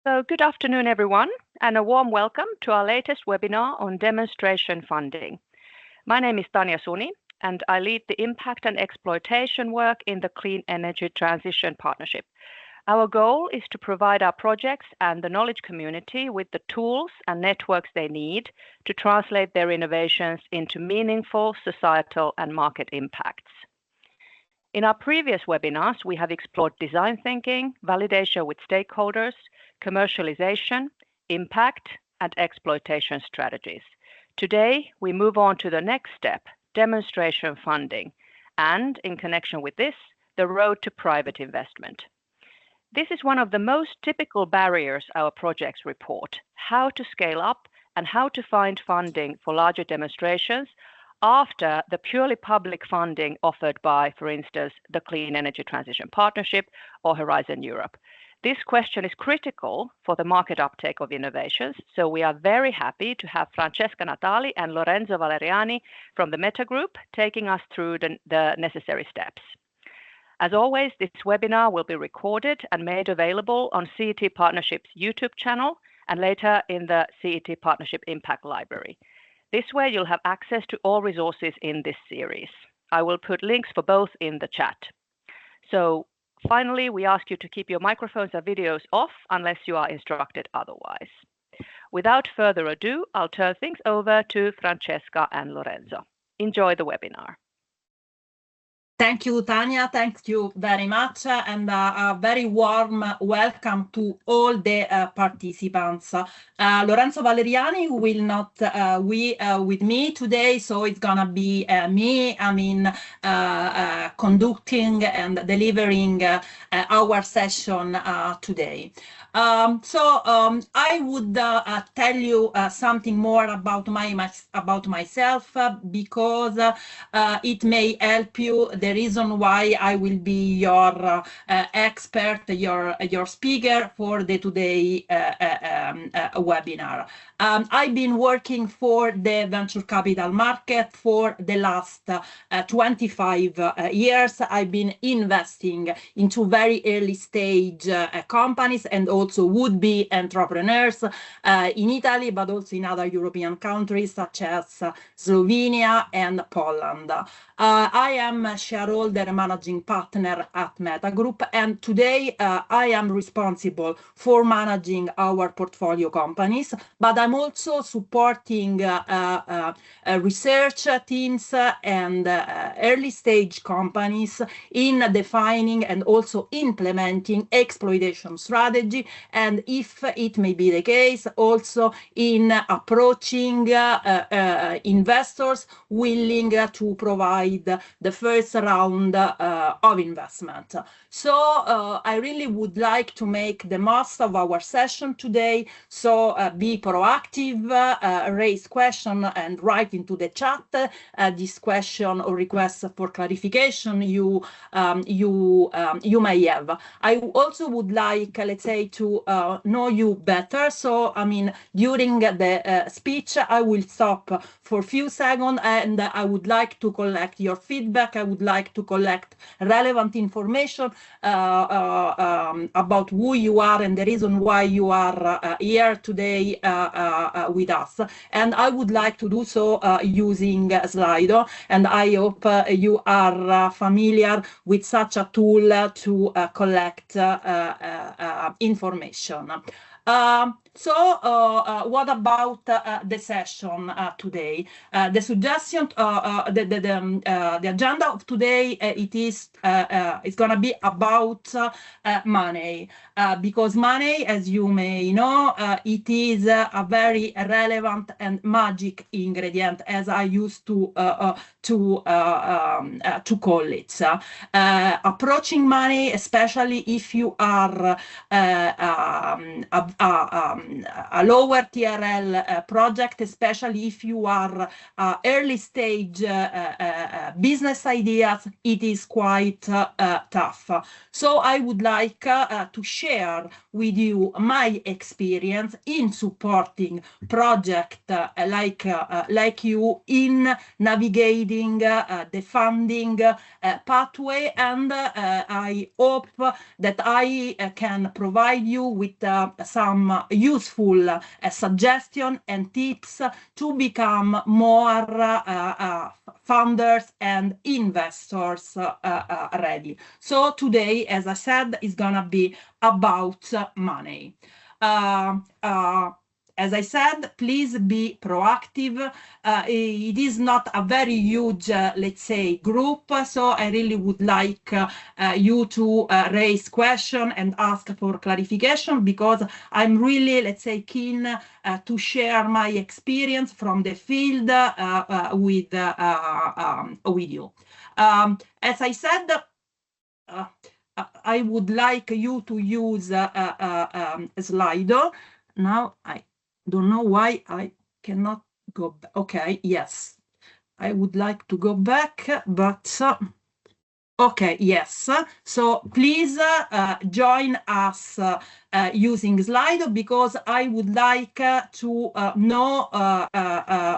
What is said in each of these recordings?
Good afternoon, everyone, and a warm welcome to our latest webinar on demonstration funding. My name is Tanja Suni, and I lead the impact and exploitation work in the Clean Energy Transition Partnership. Our goal is to provide our projects and the knowledge community with the tools and networks they need to translate their innovations into meaningful societal and market impacts. In our previous webinars, we have explored design thinking, validation with stakeholders, commercialization, impact, and exploitation strategies. Today, we move on to the next step, demonstration funding, and in connection with this, the road to private investment. This is one of the most typical barriers our projects report, how to scale up and how to find funding for larger demonstrations after the purely public funding offered by, for instance, the Clean Energy Transition Partnership or Horizon Europe. This question is critical for the market uptake of innovations, so we are very happy to have Francesca Natali and Lorenzo Valeriani from the Meta Group taking us through the necessary steps. As always, this webinar will be recorded and made available on CET Partnership's YouTube channel and later in the CET Partnership Impact Library. This way, you'll have access to all resources in this series. I will put links for both in the chat. So finally, we ask you to keep your microphones and videos off unless you are instructed otherwise. Without further ado, I'll turn things over to Francesca and Lorenzo. Enjoy the webinar. Thank you, Tanja. Thank you very much, and a very warm welcome to all the participants. Lorenzo Valeriani will not with me today, so it's gonna be me. Conducting and delivering our session today. I would tell you something more about myself because it may help you. The reason why I will be your expert, your speaker for the today webinar. I've been working for the venture capital market for the last 25 years. I've been investing into very early stage companies and also would-be entrepreneurs in Italy, but also in other European countries such as Slovenia and Poland. I am a shareholder and managing partner at Meta Group, and today I am responsible for managing our portfolio companies, but I'm also supporting research teams and early stage companies in defining and also implementing exploitation strategy, and if it may be the case, also in approaching investors willing to provide the first round of investment. So I really would like to make the most of our session today. So be proactive, raise question and write into the chat this question or request for clarification you may have. I also would like, let's say, to know you better. So during the speech, I will stop for a few seconds and I would like to collect your feedback. I would like to collect relevant information about who you are and the reason why you are here today with us. And I would like to do so using Slido, and I hope you are familiar with such a tool to collect information. What about the session today? The suggestion, the agenda of today, it's gonna be about money, because money, as you may know, it is a very relevant and magic ingredient, as I used to call it. Approaching money, especially if you are a lower TRL project, especially if you are early stage business ideas, it is quite tough. So I would like to share with you my experience in supporting projects like you in navigating the funding pathway, and I hope that I can provide you with some some useful suggestions and tips to become more founders and investors ready. So today, as I said, is gonna be about money. As I said, please be proactive. It is not a very huge, let's say, group, so I really would like you to raise questions and ask for clarification, because I'm really, let's say, keen to share my experience from the field with you. As I said, I would like you to use Slido. Now I don't know why I cannot go back. Okay, yes, I would like to go back, but okay, yes. So please join us using Slido, because I would like to know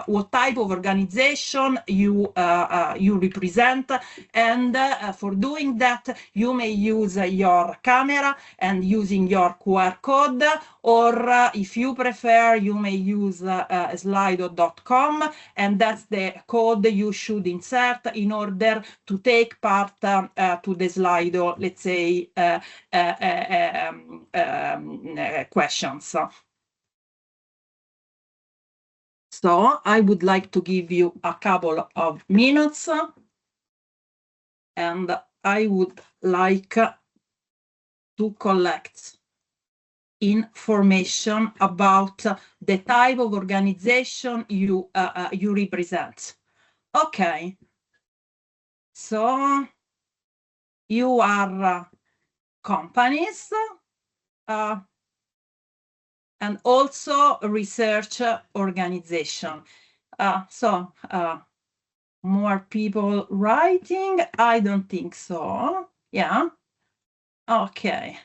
what type of organization you represent, and for doing that you may use your camera and using your QR code, or if you prefer, you may use slido.com, and that's the code you should insert in order to take part to the Slido, let's say, questions. So I would like to give you a couple of minutes, and I would like to collect information about the type of organization you represent. Okay, so you are companies and also research organization. So more people writing? I don't think so. Yeah. Okay.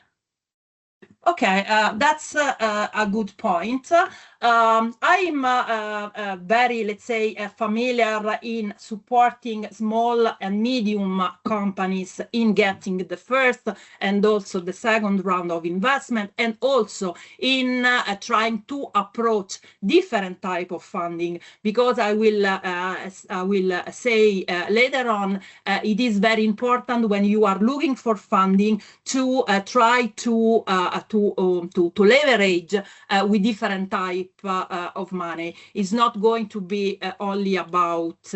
Okay, that's a good point. I'm very, let's say, familiar in supporting small and medium companies in getting the first and also the second round of investment, and also in trying to approach different type of funding, because I will say later on, it is very important when you are looking for funding to try to leverage with different type of money. It's not going to be only about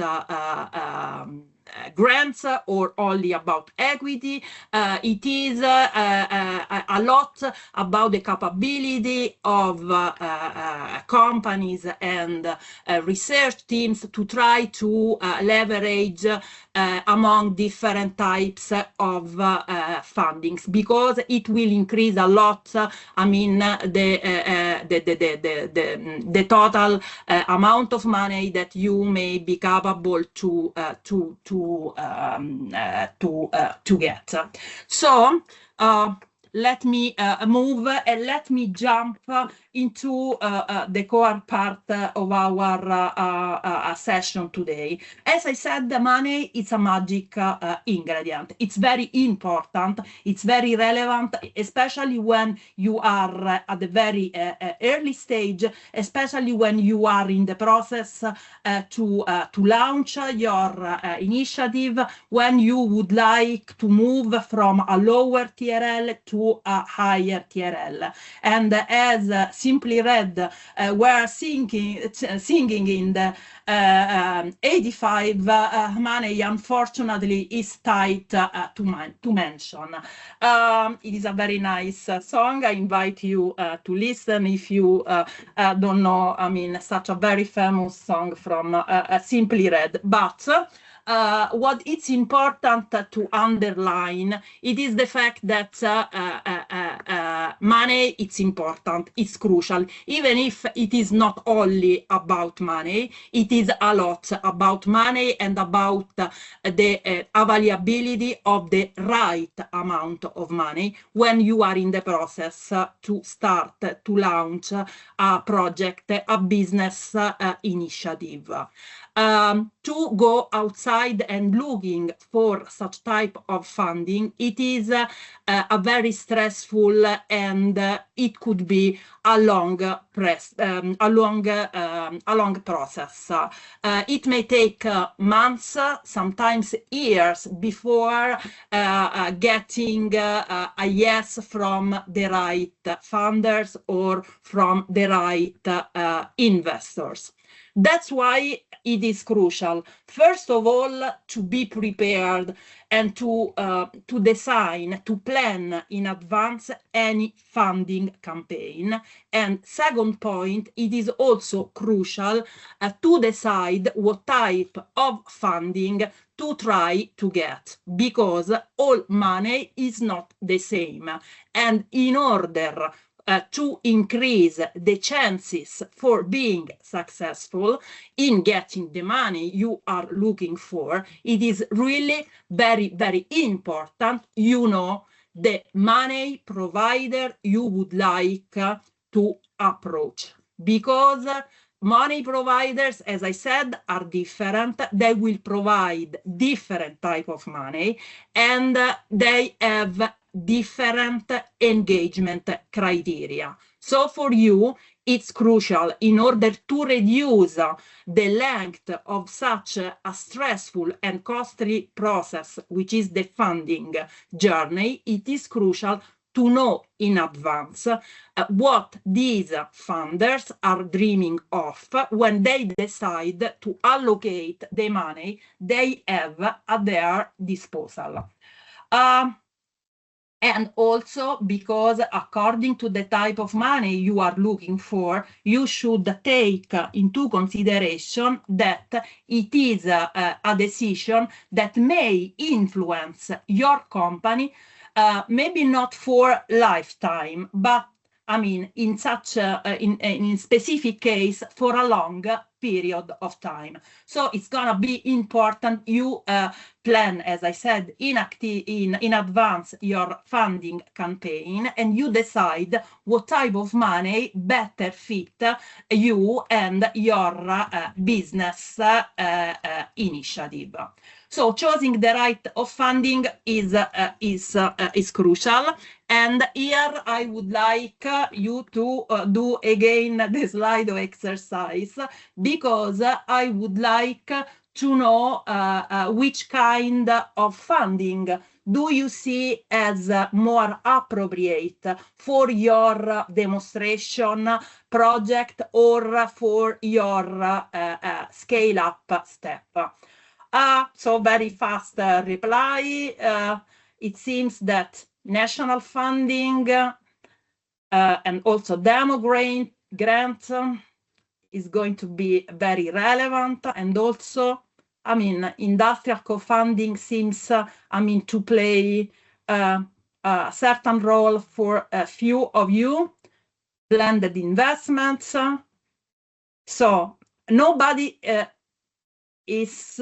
grants or only about equity. It is a lot about the capability of companies and research teams to try to leverage among different types of fundings, because it will increase a lot. I mean, the total amount of money that you may be capable to get. So let me move and let me jump into the core part of our session today. As I said, the money is a magic ingredient. It's very important. It's very relevant, especially when you are at the very early stage, especially when you are in the process to launch your initiative, when you would like to move from a lower TRL to a higher TRL. And as Simply Red were singing in the 85, money unfortunately is tight to mention. It is a very nice song. I invite you to listen if you don't know, I mean, such a very famous song from Simply Red. But what it's important to underline, it is the fact that money, it's important, it's crucial. Even if it is not only about money, it is a lot about money and about the availability of the right amount of money when you are in the process to start to launch a project, a business initiative. To go outside decide and looking for such type of funding, it is a very stressful and it could be a long process. It may take months, sometimes years before getting a yes from the right funders or from the right investors. That's why it is crucial, first of all, to be prepared and to design, to plan in advance any funding campaign. And second point, it is also crucial to decide what type of funding to try to get, because all money is not the same. And in order to increase the chances for being successful in getting the money you are looking for, it is really very, very important you know the money provider you would like to approach, because money providers, as I said, are different. They will provide different type of money, and they have different engagement criteria. So for you, it's crucial, in order to reduce the length of such a stressful and costly process, which is the funding journey, it is crucial to know in advance what these funders are dreaming of when they decide to allocate the money they have at their disposal. And also because according to the type of money you are looking for, you should take into consideration that it is a decision that may influence your company, maybe not for lifetime, but I mean, in such in specific case, for a long period of time. So it's gonna be important you plan, as I said, in advance your funding campaign, and you decide what type of money better fit you and your business initiative. So choosing the right of funding is crucial. And here I would like you to do again the Slido exercise, because I would like to know which kind of funding do you see as more appropriate for your demonstration project or for your scale-up step. So very fast reply. It seems that national funding and also demo grant is going to be very relevant, and also, I mean, industrial co-funding seems, I mean, to play a certain role for a few of you, blended investments. So nobody is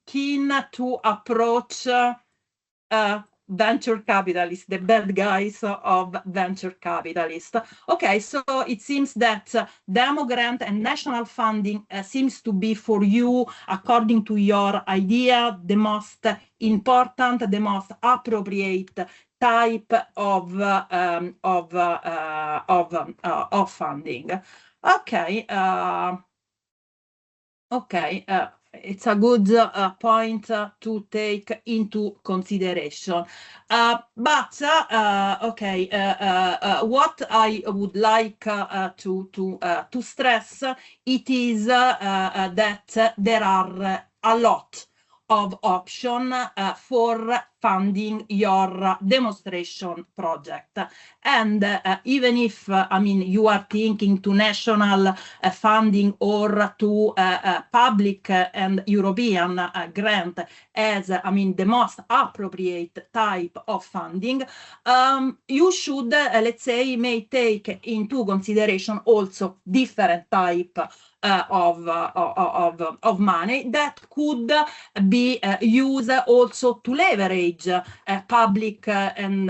keen to approach venture capitalists, the bad guys of venture capitalists. Okay, so it seems that demo grant and national funding seems to be for you, according to your idea, the most important, the most appropriate type of funding. Okay. It's a good point to take into consideration. What I would like to stress, it is that there are a lot of options for funding your demonstration project. And even if, I mean, you are thinking to national funding or to public and European grant as, I mean, the most appropriate type of funding, you should, let's say, may take into consideration also different type of money that could be used also to leverage public and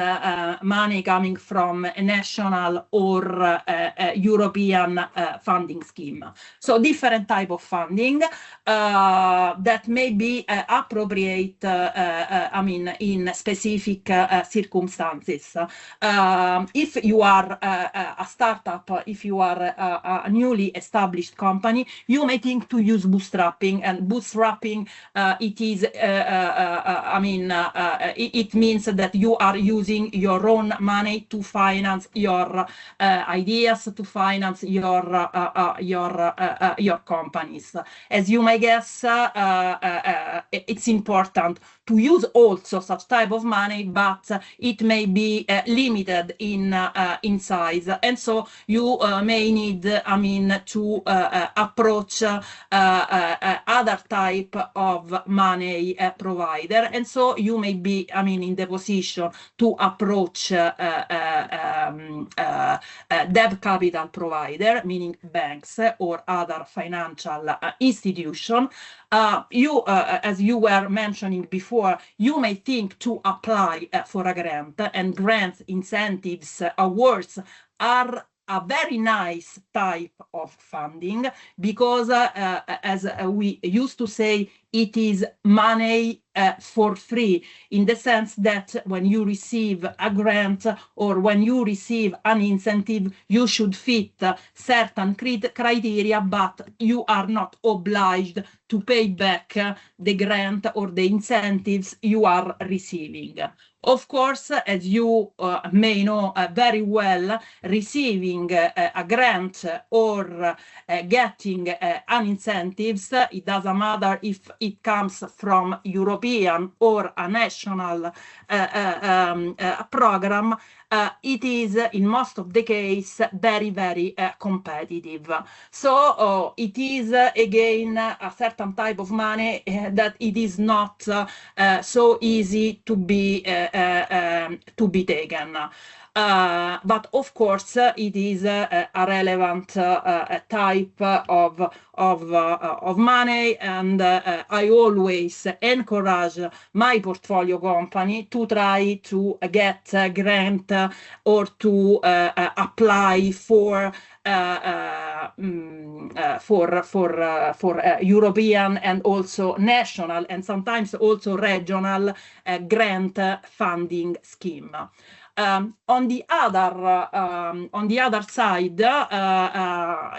money coming from from a national or a European funding scheme. So different type of funding that may be appropriate, I mean, in specific circumstances. If you are a startup, if you are a newly established company, you may think to use bootstrapping, and bootstrapping it is, I mean, it means that you are using your own money to finance your ideas, to finance your companies. As you may guess, it's important to use also such type of money, but it may be limited in size, and so you may need, I mean, to approach other type of money provider, and so you may be, I mean, in the position to approach debt capital provider, meaning banks or other financial institution. You, as you were mentioning before, you may think to apply for a grant, and grants, incentives, awards are a very nice type of funding, because as we used to say, it is money for free, in the sense that when you receive a grant or when you receive an incentive, you should fit certain criteria, but you are not obliged to pay back the grant or the incentives you are receiving. Of course, as you may know very well, receiving a grant or getting an incentives, it doesn't matter if it comes from European or a national program, it is in most of the case very, very competitive. So it is again a certain type of money that it is not so easy to be taken. But of course, it is a relevant type of money, and I always encourage my portfolio company to try to get a grant or to apply for European and also national, and sometimes also regional grant funding scheme. On the other side,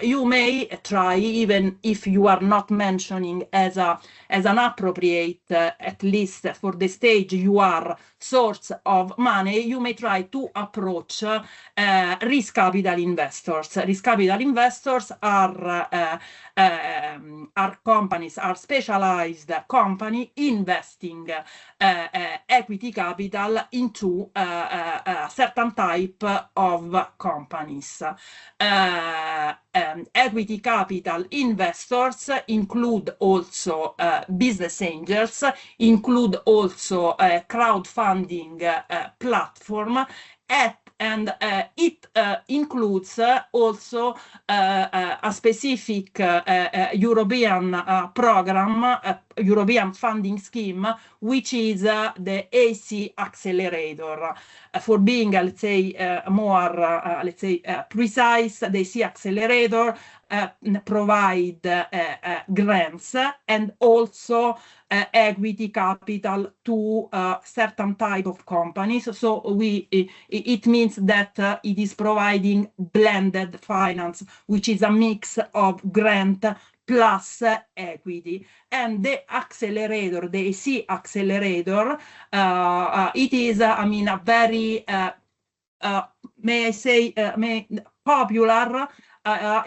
you may try, even if you are not mentioning as an appropriate, at least for the stage you are, source of money, you may try to approach risk capital investors. Risk capital investors are companies, are specialized company investing equity capital into certain type of companies. Equity capital investors include also business angels, include also crowdfunding platform, and it includes also a specific European program, European funding scheme, which is the AC Accelerator. For being, let's say, more, let's say, precise, the AC Accelerator provide grants and also equity capital to certain type of companies. So it means that it is providing blended finance, which is a mix of grant plus equity. And the accelerator, the AC Accelerator, it is, I mean, a very, may I say, popular,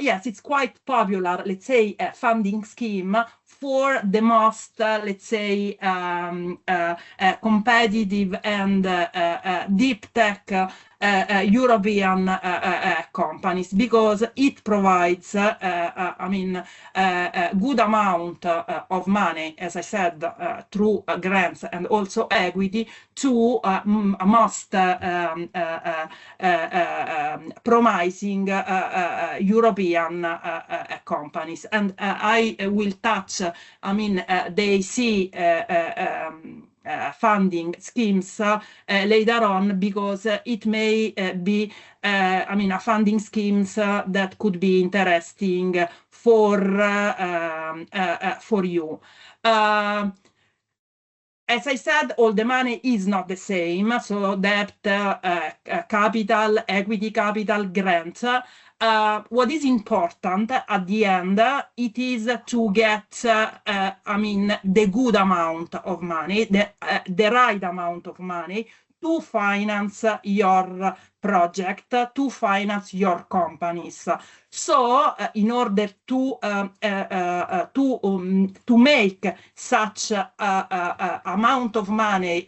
yes, it's quite popular, let's say, funding scheme for the most, let's say, competitive and deep tech European companies, because it provides, I mean, a good amount of money, as I said, through grants and also equity to most promising European companies. And I will touch, I mean, the AC funding schemes later on, because it may be a funding schemes that could be interesting for you. As I said, all the money is not the same, so debt, capital, equity capital, grants. What is important at the end, it is to get, the good amount of money, the right amount of money to finance your project, to finance your companies. So, in order to make such amount of money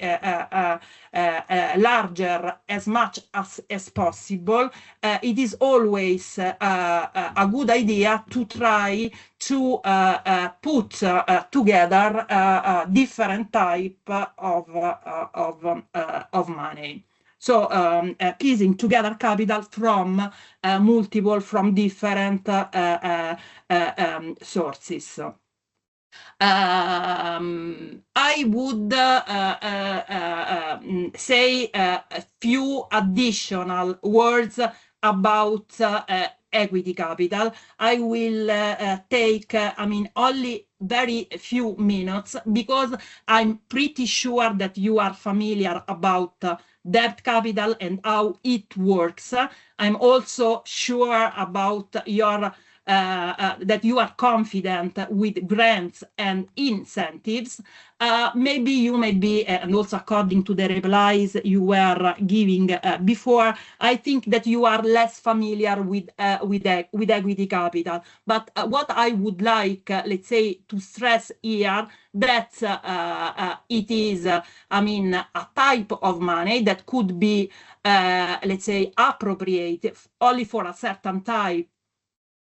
larger as much as possible, it is always a good idea to try to put together different type of money. So piecing together capital from different sources. I would say a few additional words about equity capital. I will take, only very few minutes, because I'm pretty sure that you are familiar about debt capital and how it works. I'm also sure about your that you are confident with grants and incentives. Maybe you may be, and also according to the replies you were giving before, I think that you are less familiar with equity capital. But what I would like, let's say, to stress here, that it is, a type of money that could be, let's say, appropriate only for a certain type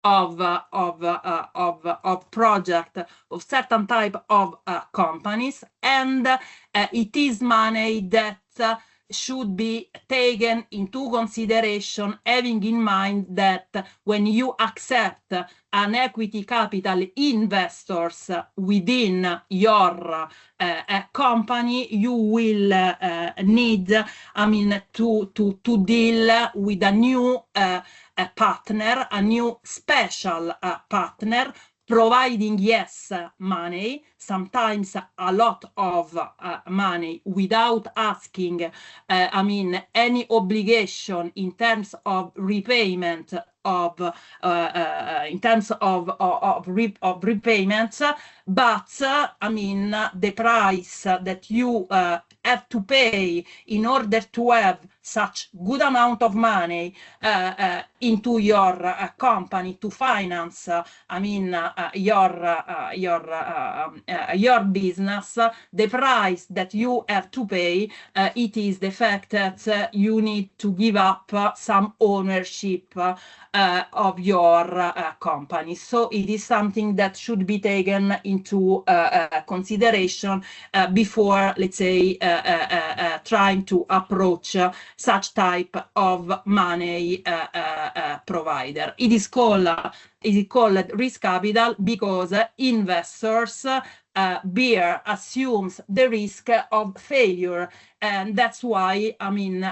of project, of certain type of companies, and it is money that should be taken into consideration, having in mind that when you accept an equity capital investors within your company, you will need, to deal with a new partner, a new special partner, providing, yes, money, sometimes a lot of money, without asking, any obligation in terms of repayment of repayments, but the price that you have to pay in order to have such good amount of money into your company to finance, your business, the price that you have to pay, it is the fact that you need to give up some ownership of your company. So it is something that should be taken into consideration before, let's say, trying to approach such type of money provider. It is called risk capital because investors assumes the risk of failure, and that's why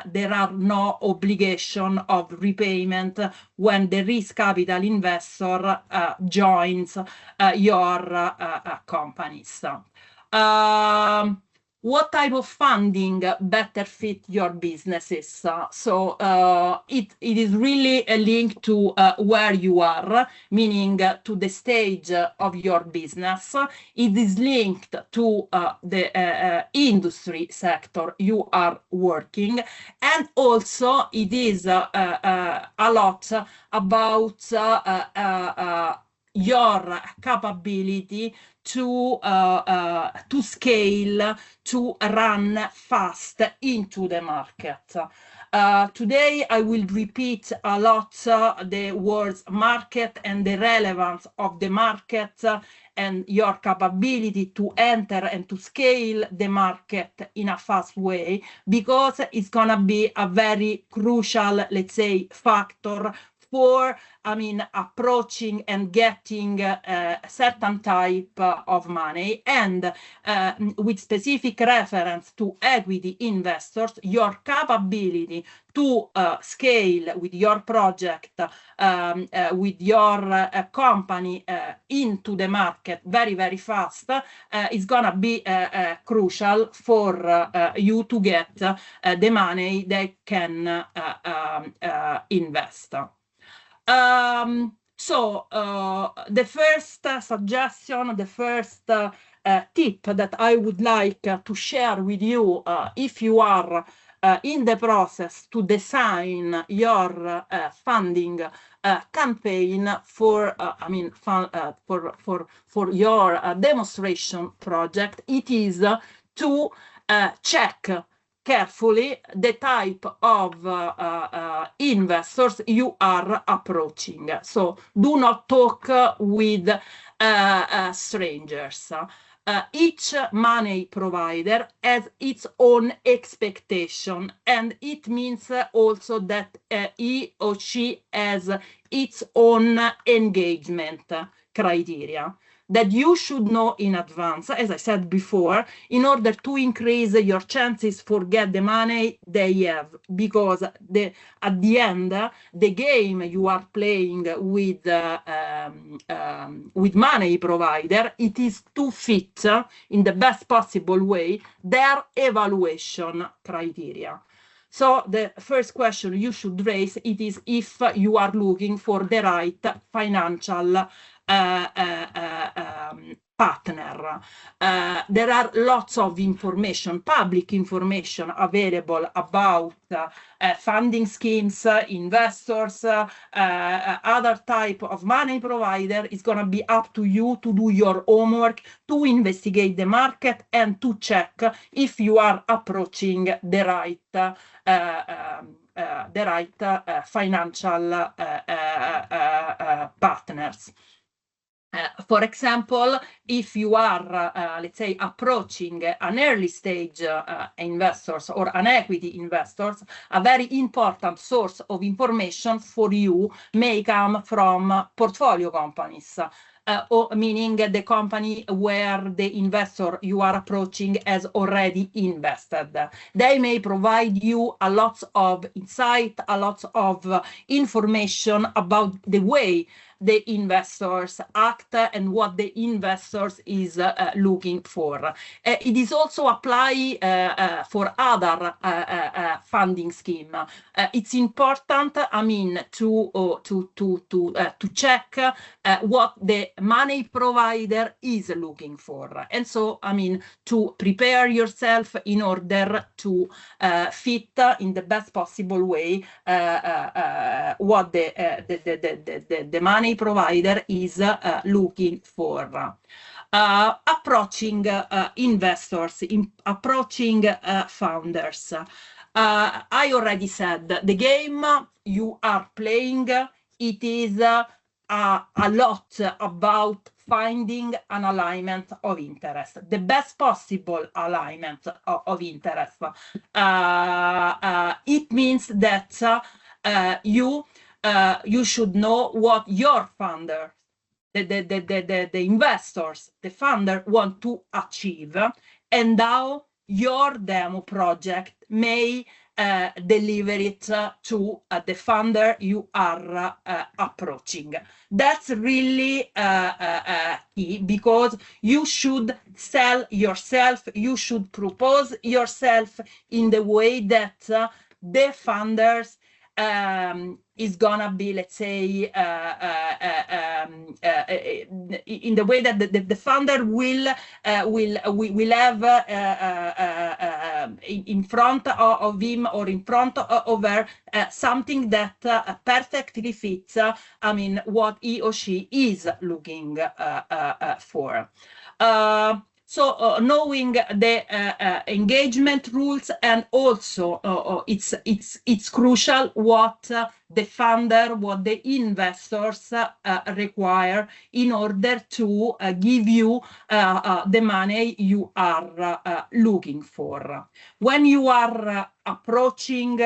there are no obligation of repayment when the risk capital investor joins your companies. What type of funding better fit your businesses? So it is really a link to where you are, meaning to the stage of your business. It is linked to the industry sector you are working, and also it is a lot about your capability to scale, to run fast into the market. Today I will repeat a lot the words market and the relevance of the market and your capability to enter and to scale the market in a fast way, because it's gonna be a very crucial, let's say, factor for, approaching and getting a certain type of money, and with specific reference to equity investors, your capability to scale with your project, with your company into the market very, very fast is going to be crucial for you to get the money they can invest. So the first suggestion, the first tip that I would like to share with you if you are in the process to design your funding campaign for for your demonstration project, it is to check carefully the type of investors you are approaching. So do not talk with strangers. Each money provider has its own expectation, and it means also that he or she has its own engagement criteria that you should know in advance, as I said before, in order to increase your chances for get the money they have, because at the end, the game you are playing with money provider, it is to fit in the best possible way their evaluation criteria. So the first question you should raise, it is if you are looking for the right financial partner. There are lots of information, public information available about funding schemes, investors, other type of money provider. It's going to be up to you to do your homework, to investigate the market, and to check if you are approaching the right financial partners. For example, if you are, let's say, approaching an early stage investors or an equity investors, a very important source of information for you may come from portfolio companies. Or meaning the company where the investor you are approaching has already invested. They may provide you a lot of insight, a lot of information about the way the investors act and what the investors is looking for. It is also apply for other funding scheme. It's important, to check what the money provider is looking for, and so to prepare yourself in order to fit in the best possible way what the money provider is looking for. Approaching investors, approaching founders. I already said the game you are playing, it is a lot about finding an alignment of interest, the best possible alignment of interest. It means that you should know what your funder, the investors, the funder want to achieve, and how your demo project may deliver it to the funder you are approaching. That's really key, because you should sell yourself, you should propose yourself in the way that the funders is gonna be, let's say, in the way that the funder will have in front of him or in front of her something that perfectly fits, what he or she is looking for. So knowing the engagement rules, and also it's crucial what the funder, what the investors require in order to give you the money you are looking for. When you are approaching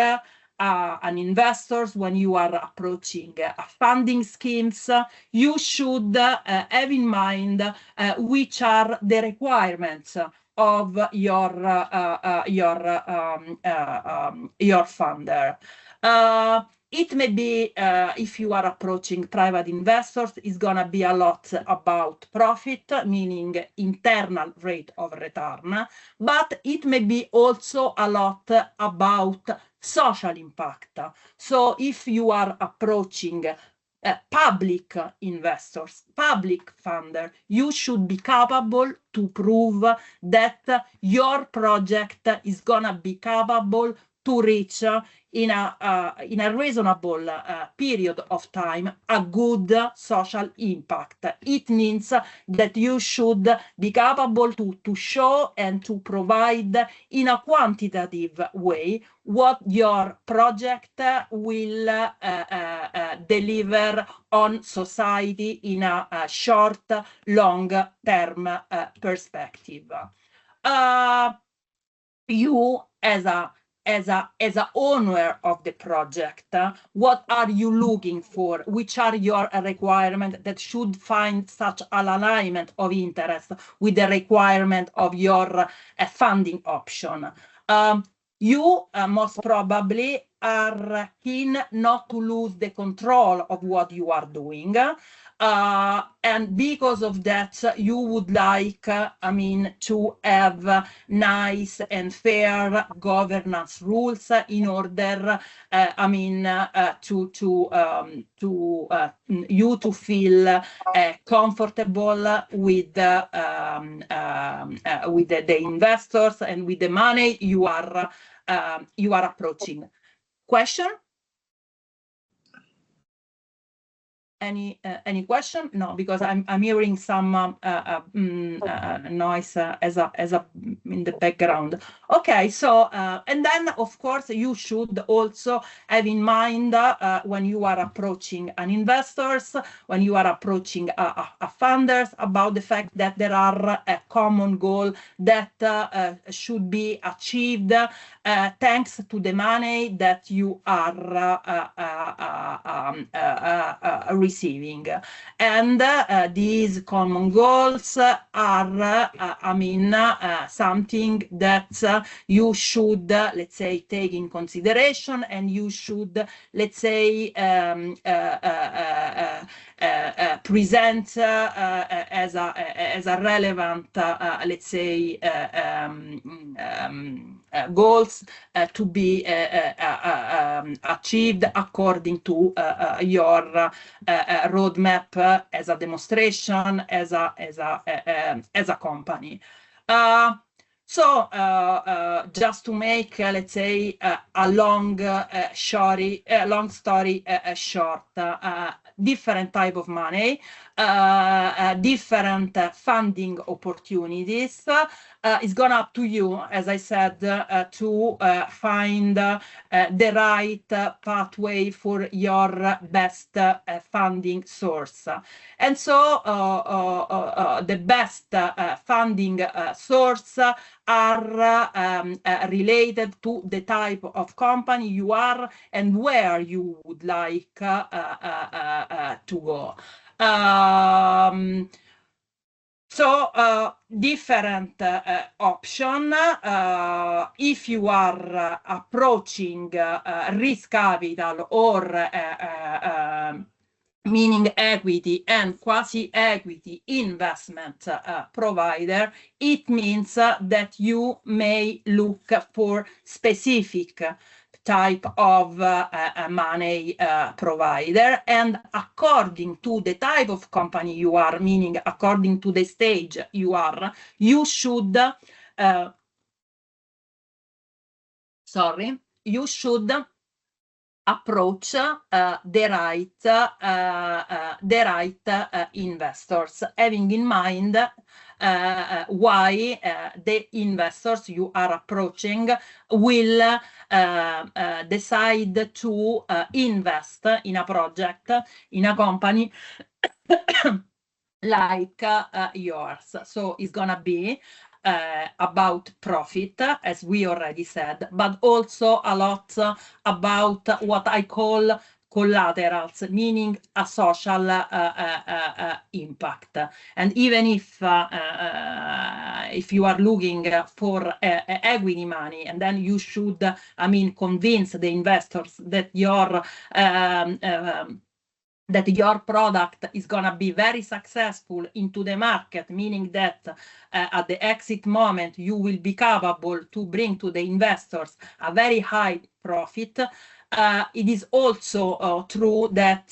an investors, when you are approaching funding schemes, you should have in mind which are the requirements of your funder. It may be, if you are approaching private investors, it's going to be a lot about profit, meaning internal rate of return, but it may be also a lot about social impact. So if you are approaching public investors, public funder, you should be capable to prove that your project is going to be capable to reach in a reasonable period of time a good social impact. It means that you should be capable to show and to provide in a quantitative way what your project will deliver on society in a short, long-term perspective. You, as a owner of the project, what are you looking for? Which are your requirements that should find such an alignment of interest with the requirement of your funding option? You most probably are keen not to lose the control of what you are doing. And because of that, you would like, to have nice and fair governance rules in order, you to feel comfortable with the investors and with the money you are approaching. Question? Any question? No, because I'm hearing some noise as in the background. Okay, so and then of course you should also have in mind when you are approaching an investors, when you are approaching a funders, about the fact that there are a common goal that should be achieved thanks to the money that you are receiving. And these common goals are, something that you should, let's say, take in consideration, and you should, let's say, present as a relevant, let's say, goals to be achieved according to your roadmap as a demonstration, as a company. So just to make, let's say, a long story short, different type of money, different funding opportunities. It's gone up to you, as I said, to find the right pathway for your best funding source. And so the best funding source are related to the type of company you are and where you would like to go. So different option. If you are approaching risk capital or meaning equity and quasi-equity investment provider, it means that you may look for specific type of money provider, and according to the type of company you are, meaning according to the stage you are, you should approach the right investors, having in mind why the investors you are approaching will decide to invest in a project, in a company like yours. So it's gonna be about profit, as we already said, but also a lot about what I call collaterals, meaning a social impact. And even if you are looking for equity money, and then you should, convince the investors that your product is going to be very successful into the market, meaning that at the exit moment, you will be capable to bring to the investors a very high profit. It is also true that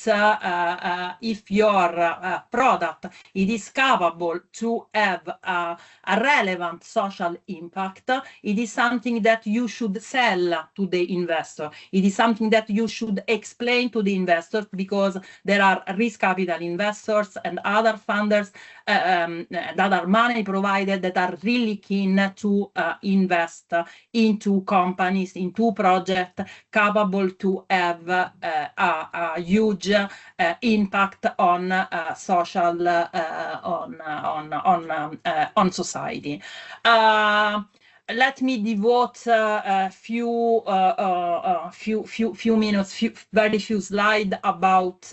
if your product it is capable to have a relevant social impact, it is something that you should sell to the investor. It is something that you should explain to the investors, because there are risk capital investors and other funders and other money providers that are really keen to invest into companies, into projects capable to have a huge impact on social on society. Let me devote a few minutes, very few slides about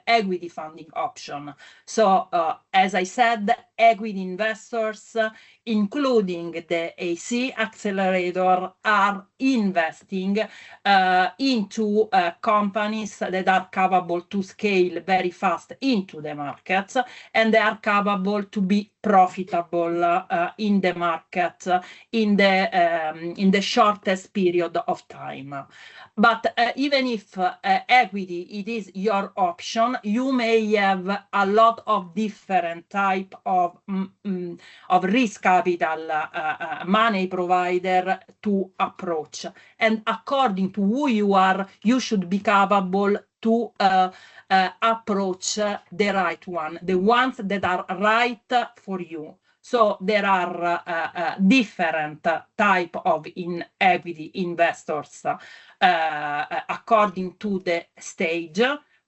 equity funding option. So, as I said, equity investors, including the AC accelerator, are investing into companies that are capable to scale very fast into the markets, and they are capable to be profitable in the market in the shortest period of time. But even if equity it is your option, you may have a lot of different type of risk capital money provider to approach, and according to who you are, you should be capable to approach the right one, the ones that are right for you. So there are different type of equity investors according to the stage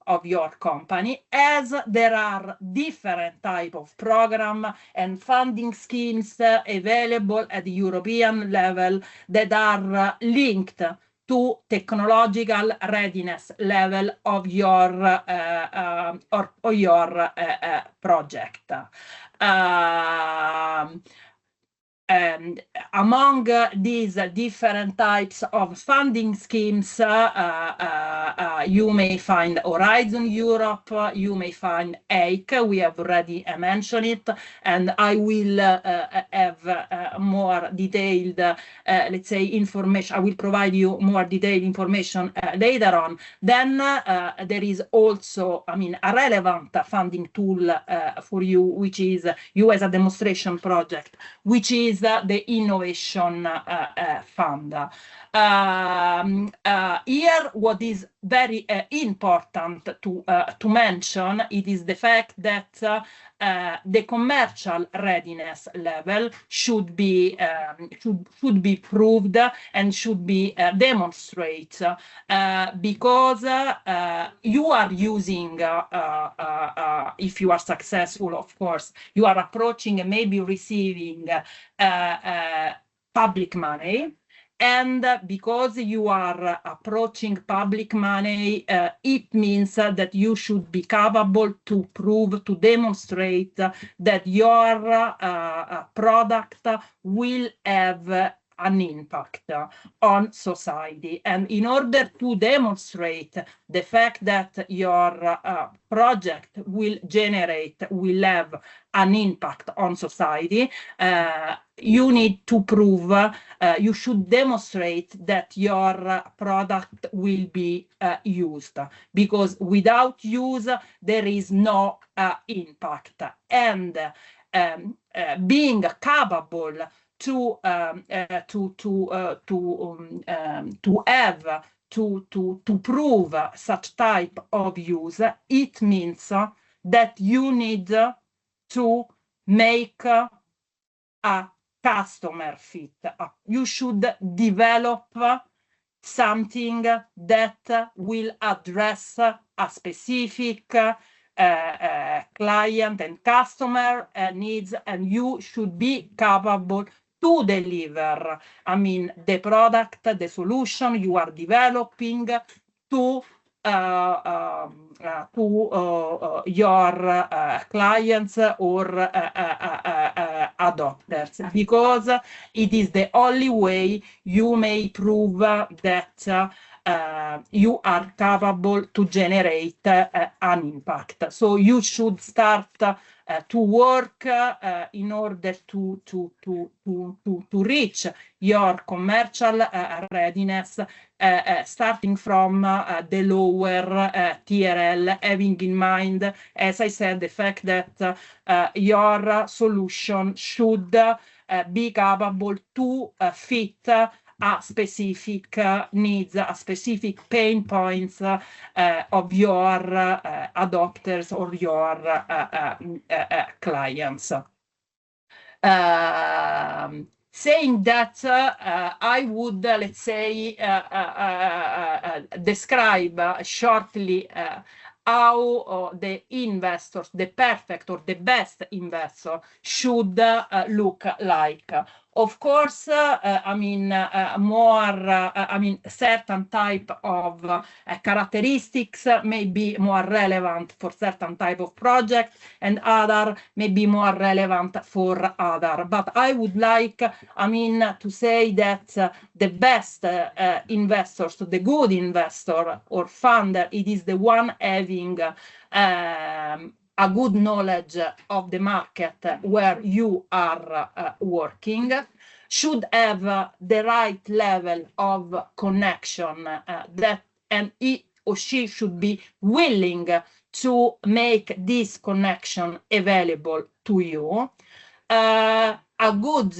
of your company, as there are different type of program and funding schemes available at the European level that are linked to technological readiness level of your project. And among these different types of funding schemes, you may find Horizon Europe, you may find EIC, we have already mentioned it, and I will have more detailed, let's say, information. I will provide you more detailed information later on. Then there is also, a relevant funding tool for you, which is you as a demonstration project, which is the innovation fund. Here, what is very important to mention, it is the fact that the commercial readiness level should be proved and should be demonstrated, because you are using, if you are successful, of course, you are approaching and maybe receiving public money. And because you are approaching public money, it means that you should be capable to prove, to demonstrate that your product will have an impact on society. And in order to demonstrate the fact that your project will have an impact on society, you need to prove, you should demonstrate that your product will be used, because without use there is no impact. And being capable to prove such type of use, it means that you need to make a customer fit. You should develop something that will address a specific client and customer needs, and you should be capable to deliver, I mean, the product, the solution you are developing to your clients or adopters, because it is the only way you may prove that you are capable to generate an impact. So you should start to work in order to reach your commercial readiness, starting from the lower TRL, having in mind, as I said, the fact that your solution should be capable to fit a specific needs, a specific pain points of your adopters or your clients. Saying that, I would, let's say, describe shortly how the investors, the perfect or the best investor should look like. Of course, I mean, certain type of characteristics may be more relevant for certain type of project, and other may be more relevant for other. But I would like, I mean, to say that the best investors, the good investor or funder, it is the one having a good knowledge of the market where you are working, should have the right level of connection and he or she should be willing to make this connection available to you. A good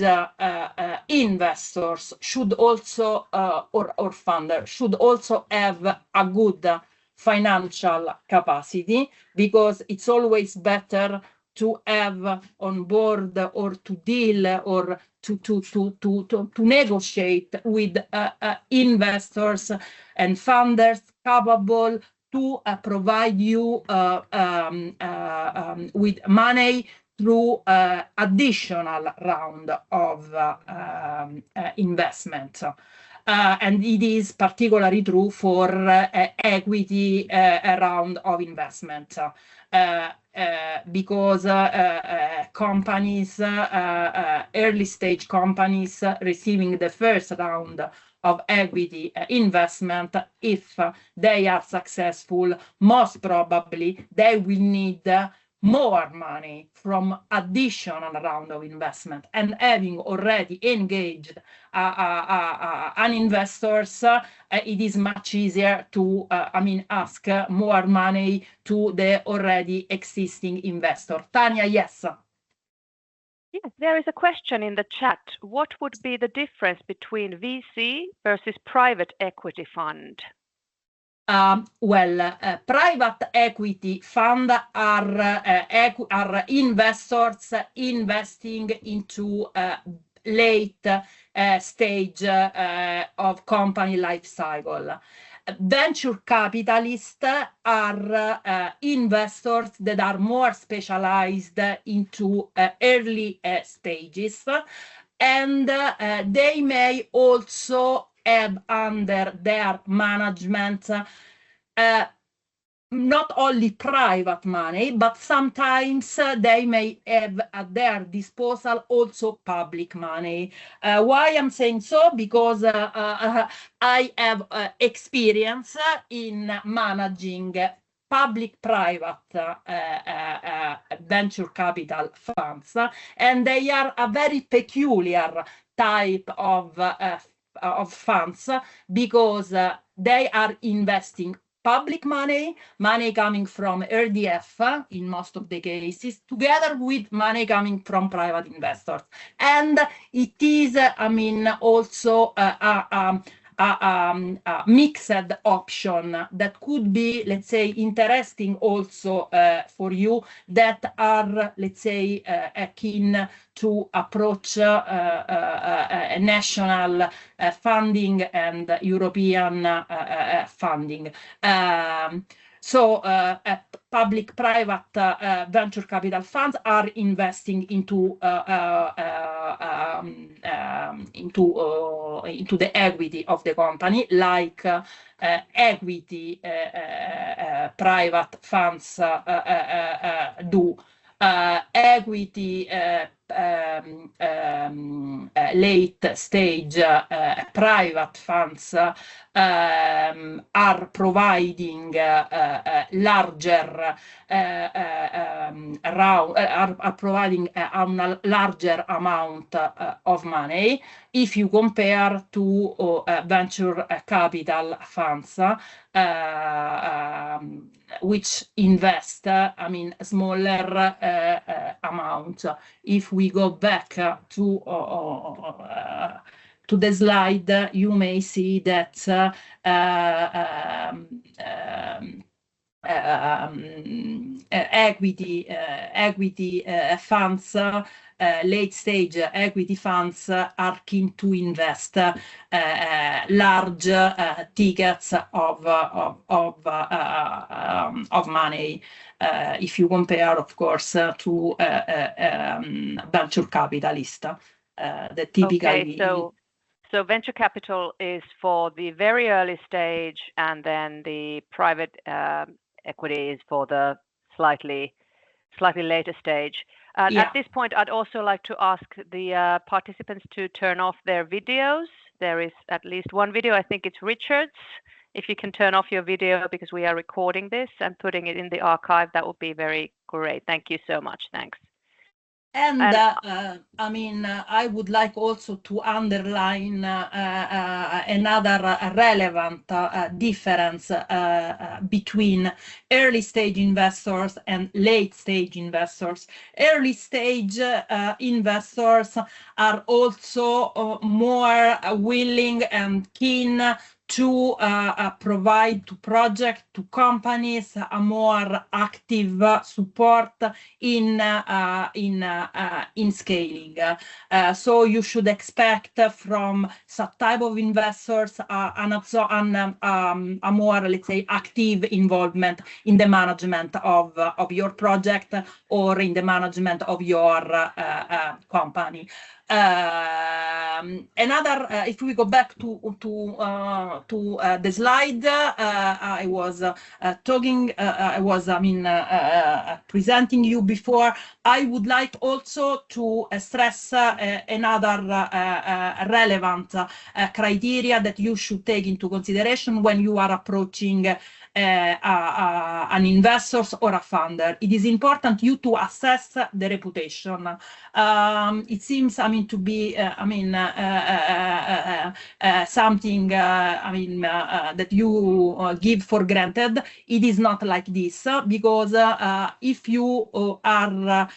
investors should also, or funder, should also have a good financial capacity, because it's always better to have on board or to deal or to negotiate with investors and funders capable to provide you with money through additional round of investment. And it is particularly true for equity round of investment, because companies, early stage companies receiving the first round of equity investment, if they are successful, most probably they will need more money from additional round of investment, and having already engaged an investors, it is much easier to ask more money to the already existing investor. Tanya, yes. Yes, there is a question in the chat. What would be the difference between VC versus private equity fund? Private equity fund are investors investing into late stage of company life cycle. Venture capitalists are investors that are more specialized into early stages, and they may also have under their management not only private money, but sometimes they may have at their disposal also public money. Why I'm saying so? Because I have experience in managing public-private venture capital funds, and they are a very peculiar type of funds, because they are investing public money coming from RDF in most of the cases, together with money coming from private investors. And it is, also a mixed option that could be, let's say, interesting also for you that are, let's say, keen to approach national funding and European funding. So public-private venture capital funds are investing into the equity of the company, like equity private funds do. Equity late stage private funds are providing larger are providing a larger amount of money if you compare to venture capital funds which invest, smaller amounts. If we go back to the slide, you may see that equity funds, late-stage equity funds are keen to invest large tickets of money. If you compare, of course, to venture capitalist, that typically. Okay, so venture capital is for the very early stage, and then the private equity is for the slightly later stage. Yeah. At this point, I'd also like to ask the participants to turn off their videos. There is at least one video, I think it's Richard's. If you can turn off your video, because we are recording this and putting it in the archive, that would be very great. Thank you so much. Thanks. And I would like also to underline another relevant difference between early stage investors and late stage investors. Early stage investors are also more willing and keen to provide to project, to companies, a more active support in scaling. So you should expect from such type of investors a more, let's say, active involvement in the management of your project or in the management of your company. If we go back to the slide, I was presenting you before. I would like also to stress another relevant criteria that you should take into consideration when you are approaching an investor or a funder. It is important you to assess the reputation. It seems, to be, something, that you give for granted. It is not like this, because if you are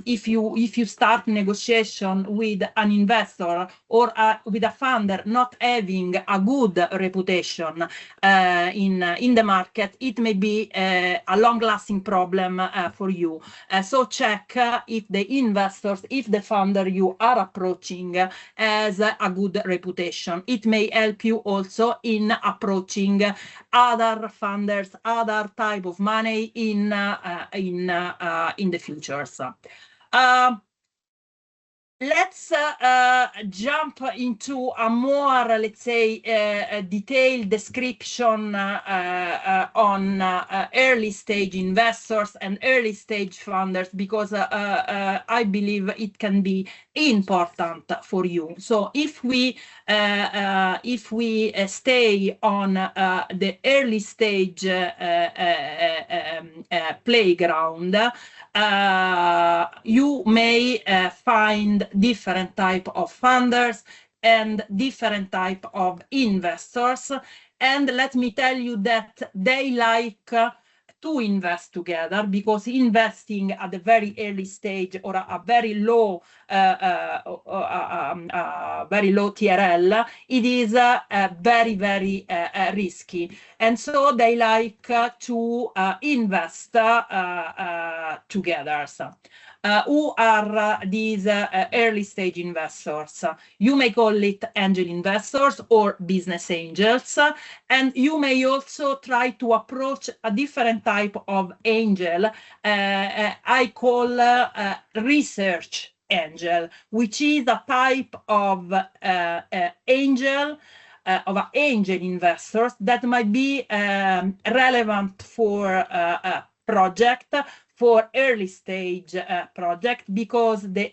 if you start negotiation with an investor or with a funder not having a good reputation in the market, it may be a long-lasting problem for you. So check if the investors, if the funder you are approaching has a good reputation. It may help you also in approaching other funders, other type of money in the future. Let's jump into a more, let's say, detailed description on early stage investors and early stage funders, because I believe it can be important for you. So if we stay on the early stage playground, you may find different type of funders and different type of investors, and let me tell you that they like to invest together, because investing at the very early stage or a very low TRL, it is very risky, and so they like to invest together. Who are these early stage investors? You may call it angel investors or business angels, and you may also try to approach a different type of angel. I call research angel, which is a type of angel investors that might be relevant for a project, for early stage project, because the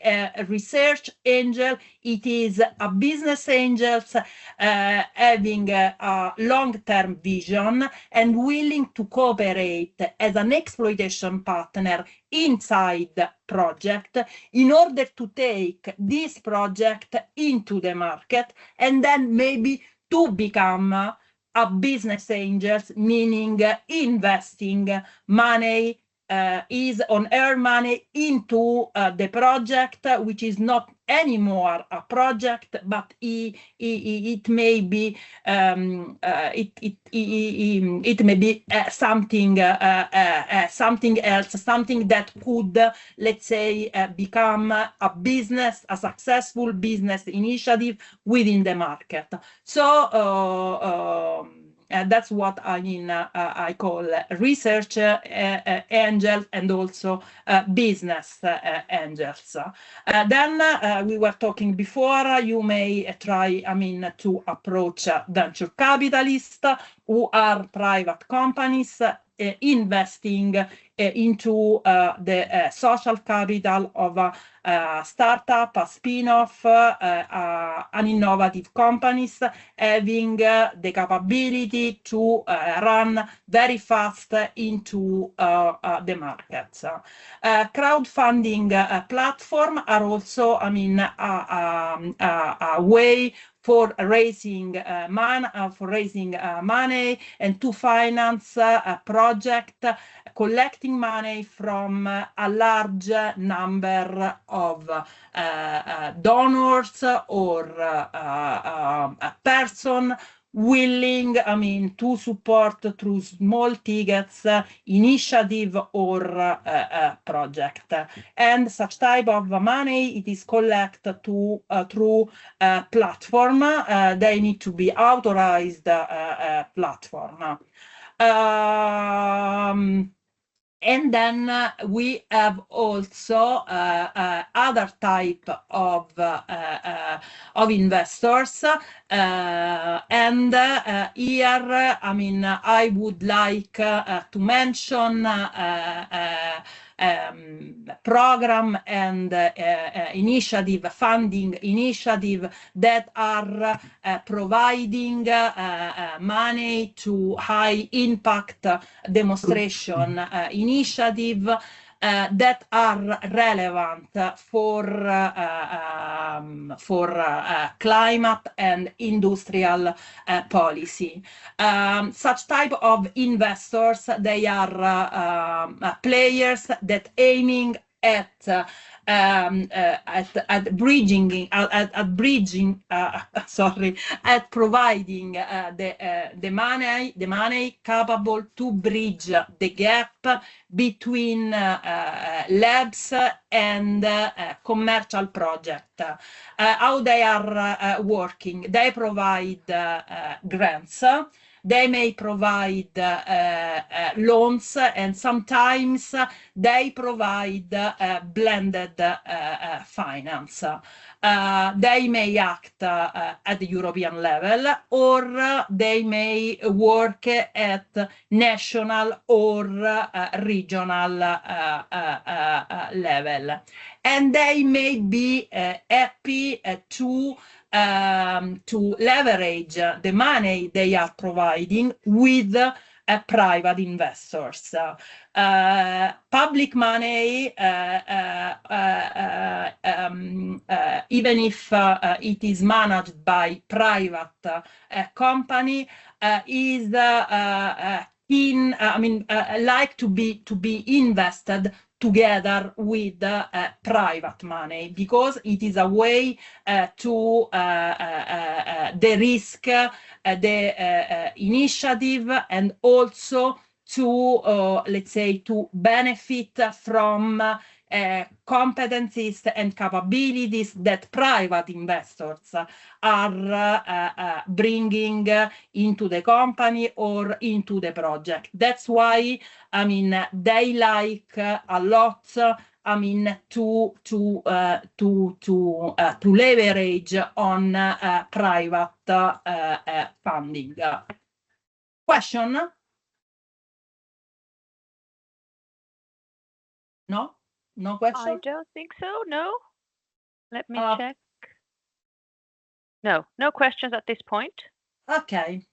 research angel, it is a business angels having a long-term vision and willing to cooperate as an exploitation partner inside the project in order to take this project into the market and then maybe to become a business angels, meaning investing money, is on earn money into the project, which is not anymore a project, but it may be it may be something something else, something that could, let's say, become a business, a successful business initiative within the market. So that's what I mean. I call research angels and also business angels. Then we were talking before. You may try, to approach venture capitalists, who are private companies investing into the social capital of a startup, a spin-off, an innovative companies having the capability to run very fast into the markets. Crowdfunding platform are also, a way for raising money and to finance a project, collecting money from a large number of donors or a person willing, to support through small tickets initiative or project. And such type of money, it is collected through platform. They need to be authorized platform. And then we have also other type of investors, and here, I would like to mention program and initiative, funding initiative that are providing money to high impact demonstration initiative that are relevant for climate and industrial policy. Such type of investors, they are players that aiming at providing the money capable to bridge the gap between labs and commercial project. How they are working? They provide grants. They may provide loans, and sometimes they provide blended finance. They may act at the European level, or they may work at national or regional level. And they may be happy to leverage the money they are providing with private investors. Public money, even if it is managed by private company, is keen, like to be invested together with private money, because it is a way to de-risk the initiative and also to, let's say, to benefit from competencies and capabilities that private investors are bringing into the company or into the project. That's why, I mean, they like a lot, I mean, to leverage on private funding. Question? No? No question? I don't think so, no. Let me check. No, no questions at this point. Okay.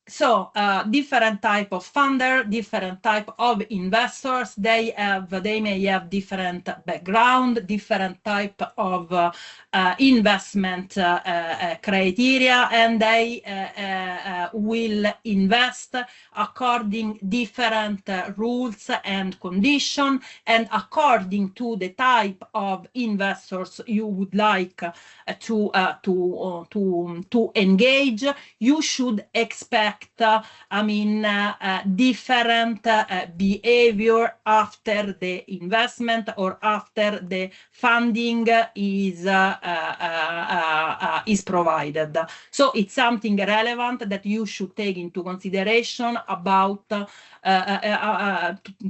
So different type of funder, different type of investors, they may have different background, different type of investment criteria, and they will invest according different rules and conditions, and according to the type of investors you would like to engage, you should expect, I mean, different behavior after the investment or after the funding is provided. So it's something relevant that you should take into consideration about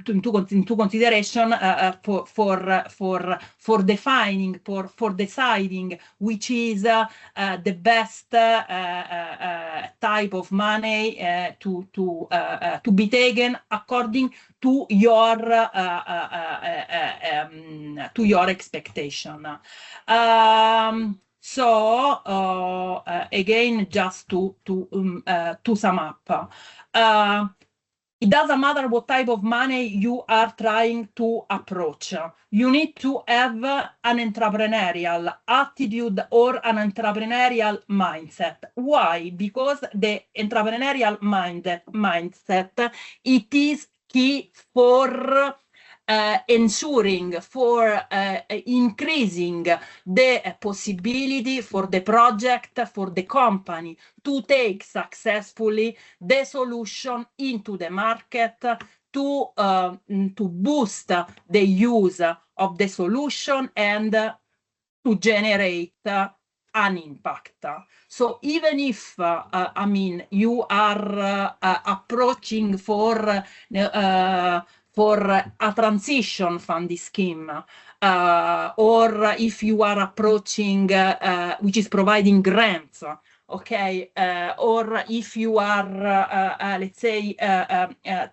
into consideration for defining, for deciding which is the best type of money to be taken according to your expectation. So again, just to sum up, it doesn't matter what type of money you are trying to approach. You need to have an entrepreneurial attitude or an entrepreneurial mindset. Why? Because the entrepreneurial mindset, it is key for ensuring, for increasing the possibility for the project, for the company to take successfully the solution into the market, to boost the use of the solution and to generate an impact. So even if, I mean, you are approaching for a transition funding scheme, or if you are approaching, which is providing grants, okay, or if you are, let's say,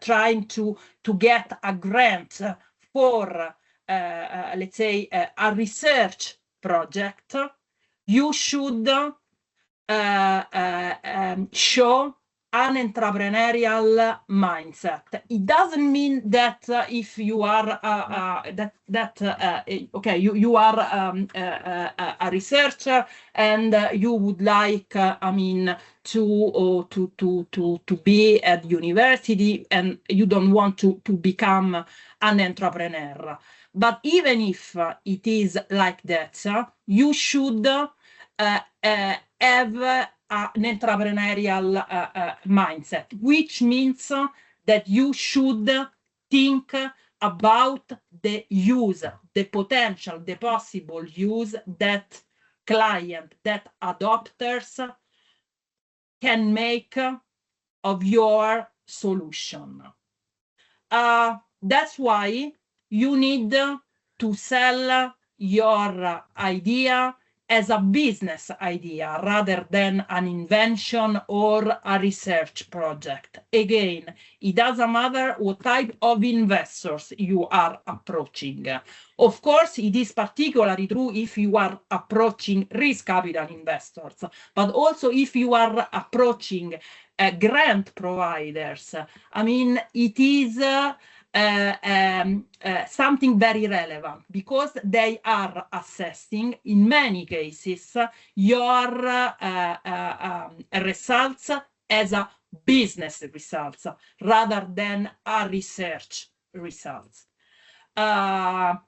trying to get a grant for, let's say, a research project, you should show an entrepreneurial mindset. It doesn't mean that if you are okay, you are a researcher and you would like, I mean, to be at university and you don't want to become an entrepreneur. But even if it is like that, you should have an entrepreneurial mindset, which means that you should think about the use, the potential, the possible use that client, that adopters can make of your solution. That's why you need to sell your idea as a business idea rather than an invention or a research project. Again, it doesn't matter what type of investors you are approaching. Of course, it is particularly true if you are approaching risk capital investors, but also if you are approaching grant providers. I mean, it is something very relevant because they are assessing, in many cases, your results as a business results rather than a research results. What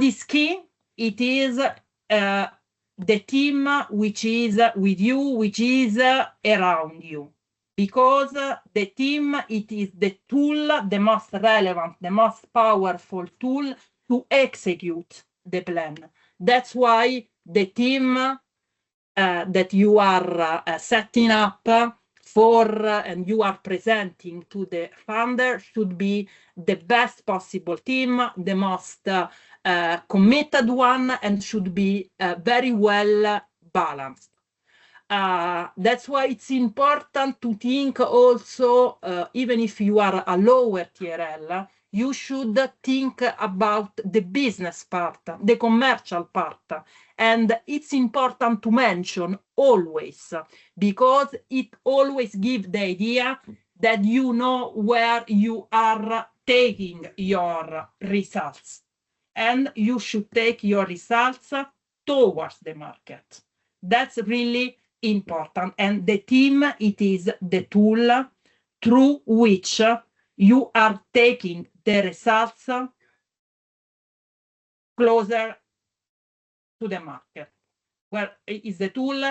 is key? It is the team which is with you, which is around you. because the team, it is the tool, the most relevant, the most powerful tool to execute the plan. That's why the team that you are setting up for and you are presenting to the funder should be the best possible team, the most committed one, and should be very well balanced. That's why it's important to think also, even if you are a lower TRL, you should think about the business part, the commercial part. And it's important to mention always, because it always gives the idea that you know where you are taking your results. And you should take your results towards the market. That's really important. And the team, it is the tool through which you are taking the results closer to the market, where it is the tool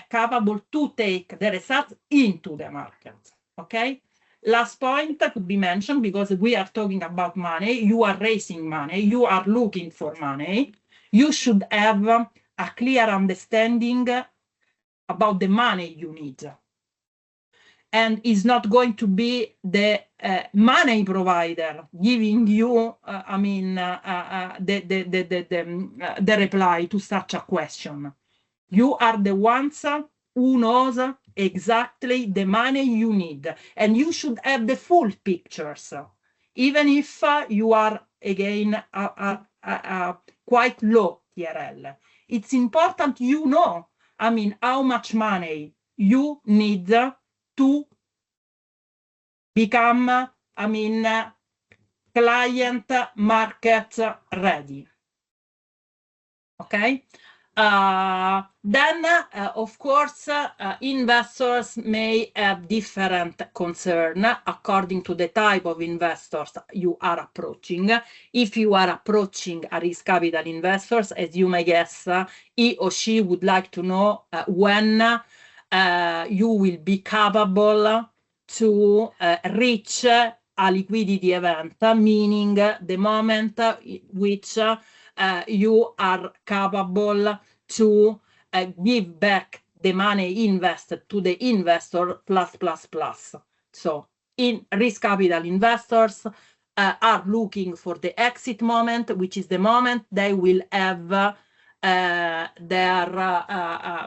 capable to take the results into the market. Okay. Last point could be mentioned, because we are talking about money. You are raising money. You are looking for money. You should have a clear understanding about the money you need. And it's not going to be the money provider giving you, the reply to such a question. You are the ones who knows exactly the money you need, and you should have the full pictures, even if you are again quite low TRL. It's important you know, how much money you need to become, client market ready. Okay. Then, of course, investors may have different concern according to the type of investors you are approaching. If you are approaching a risk capital investors, as you may guess, he or she would like to know when you will be capable to reach a liquidity event, meaning the moment which you are capable to give back the money invested to the investor plus. So in risk capital investors are looking for the exit moment, which is the moment they will have their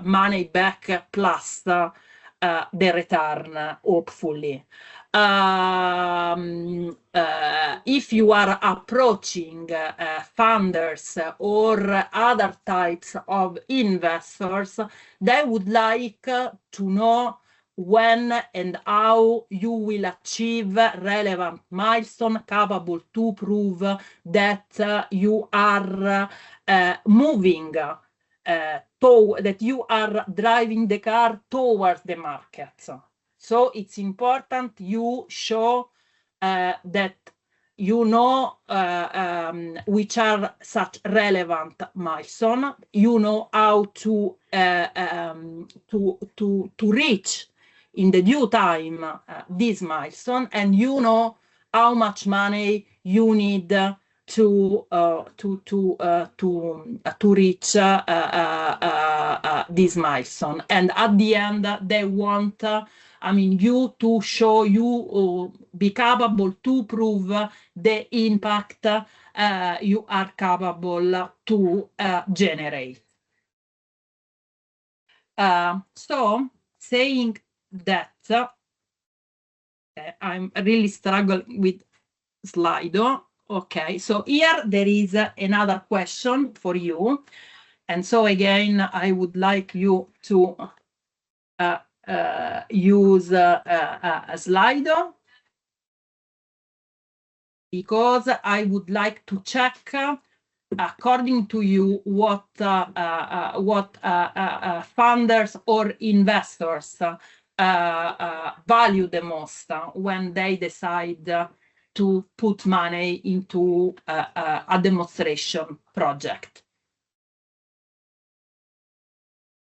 money back plus the return, hopefully. If you are approaching funders or other types of investors, they would like to know when and how you will achieve relevant milestone capable to prove that you are moving that you are driving the car towards the market. So it's important you show that you know which are such relevant milestone. You know how to reach in the due time this milestone, and you know how much money you need to reach this milestone. And at the end, they want you to show you be capable to prove the impact you are capable to generate. So saying that, I'm really struggling with Slido. Okay, so here there is another question for you. And so again, I would like you to use a Slido, because I would like to check, according to you, what funders or investors value the most when they decide to put money into a demonstration project.